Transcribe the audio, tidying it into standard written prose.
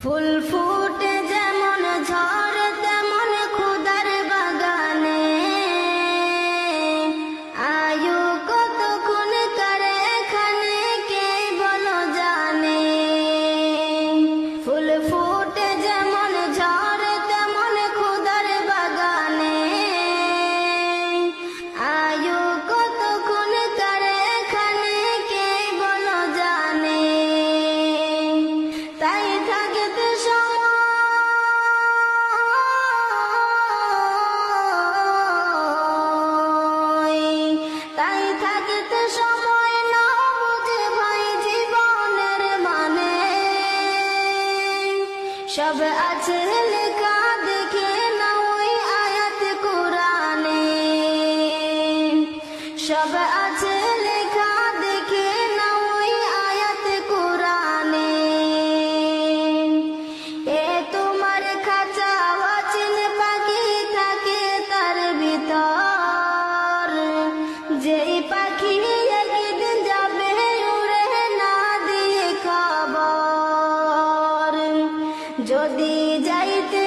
ফুল ফুটে যেমন ঝড় তেমন খুদার বাগানে, আয়ু কতক্ষণ করে এখানে কে বলো জানে। ফুল ফুটে যেমন ঝড় তেমন খুদার বাগানে, আয়ু কতক্ষণ করে এখানে কে বলো জানে। তাই থাকতে সময় না বুঝে ভাই জীবনের মানে, সব আছে লেখা দেখে না ওই আয়াত কোরআনে। সব আছে লেখা দেখে না ওই আয়াত কোরআনে। এ তোমার খাঁচা অচিন পাখি থাকে তার ভিতর, যেই পাখি একদিন যাবে উড়ে না দিয়ে খবর। যদি যাইতে